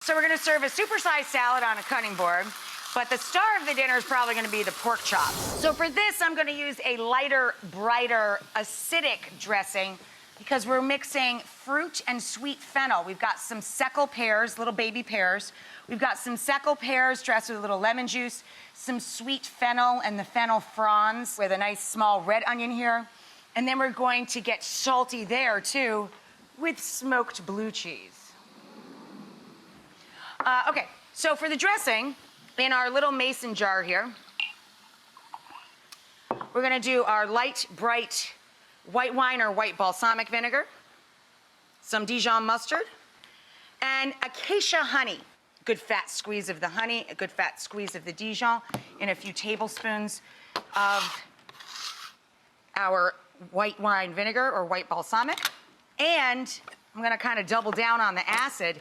So we're gonna serve a supersized salad on a cutting board, but the star of the dinner is probably gonna be the pork chops. So for this, I'm gonna use a lighter, brighter, acidic dressing because we're mixing fruit and sweet fennel. We've got some Escarole pears, little baby pears. We've got some Escarole pears dressed with a little lemon juice, some sweet fennel and the fennel fronds with a nice small red onion here. And then we're going to get salty there too with smoked blue cheese. Okay, so for the dressing, in our little mason jar here, we're gonna do our light, bright white wine or white balsamic vinegar, some Dijon mustard, and acacia honey. Good fat squeeze of the honey, a good fat squeeze of the Dijon, and a few tablespoons of our white wine vinegar or white balsamic. And I'm gonna kind of double down on the acid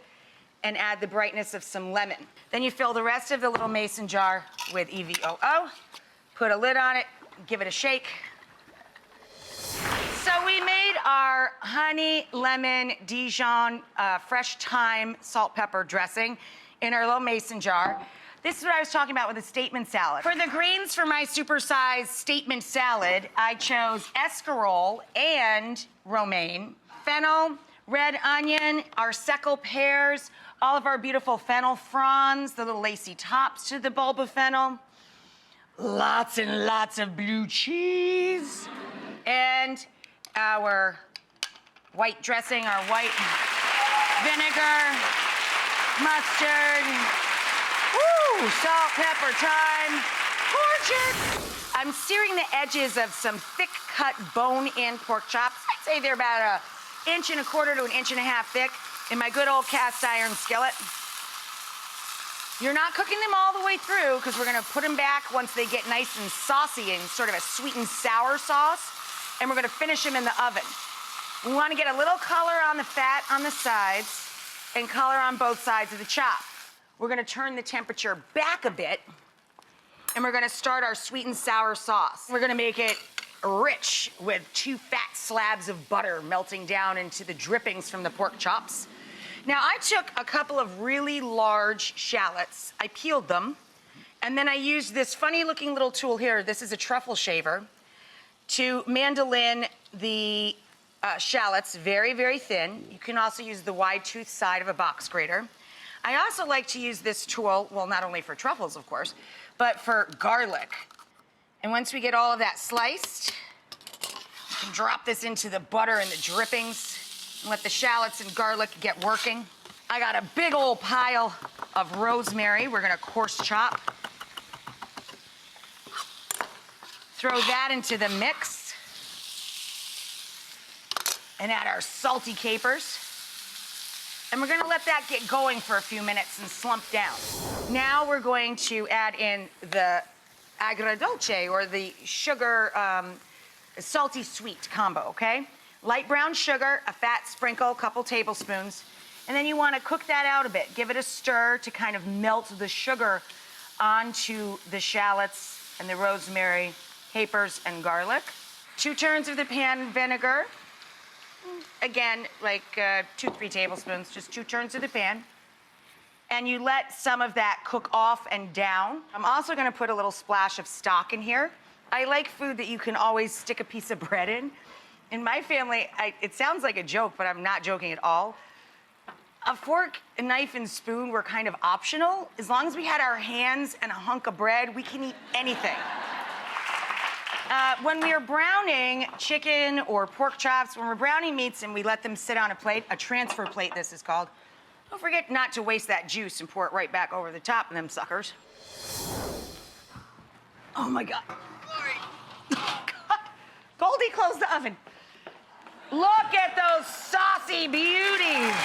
and add the brightness of some lemon. Then you fill the rest of the little mason jar with EVOO, put a lid on it, give it a shake. So we made our honey, lemon, Dijon, fresh thyme, salt, pepper dressing in our little mason jar. This is what I was talking about with a statement salad. For the greens for my supersized statement salad, I chose escarole and romaine, fennel, red onion, our Escarole pears, all of our beautiful fennel fronds, the little lacy tops to the bulb of fennel, lots and lots of blue cheese, and our white dressing, our white vinegar, mustard, woo, salt, pepper, thyme, gorgeous. I'm searing the edges of some thick-cut bone-in pork chops. I'd say they're about 1.25 to 1.5 inches thick in my good old cast iron skillet. You're not cooking them all the way through because we're gonna put them back once they get nice and saucy and sort of a sweet and sour sauce, and we're gonna finish them in the oven. We wanna get a little color on the fat on the sides and color on both sides of the chop. We're gonna turn the temperature back a bit, and we're gonna start our sweet and sour sauce. We're gonna make it rich with 2 fat slabs of butter melting down into the drippings from the pork chops. Now, I took a couple of really large shallots, I peeled them, and then I used this funny looking little tool here, this is a truffle shaver, to mandolin the shallots very, very thin. You can also use the wide tooth side of a box grater. I also like to use this tool, well, not only for truffles, of course, but for garlic. And once we get all of that sliced, you can drop this into the butter and the drippings and let the shallots and garlic get working. I got a big old pile of rosemary we're gonna coarse chop. Throw that into the mix and add our salty capers. And we're gonna let that get going for a few minutes and slump down. Now we're going to add in the agrodolce, or the sugar, salty sweet combo, okay? Light brown sugar, a fat sprinkle, a couple tablespoons, and then you wanna cook that out a bit. Give it a stir to kind of melt the sugar onto the shallots and the rosemary, capers, and garlic. 2 turns of the pan vinegar. Again, like 2-3 tablespoons, just 2 turns of the pan. And you let some of that cook off and down. I'm also gonna put a little splash of stock in here. I like food that you can always stick a piece of bread in. In my family, it sounds like a joke, but I'm not joking at all. A fork, a knife, and spoon were kind of optional. As long as we had our hands and a hunk of bread, we can eat anything. When we are browning chicken or pork chops, when we're browning meats and we let them sit on a plate, a transfer plate this is called, don't forget not to waste that juice and pour it right back over the top of them suckers. Oh my God. Goldie, close the oven. Look at those saucy beauties.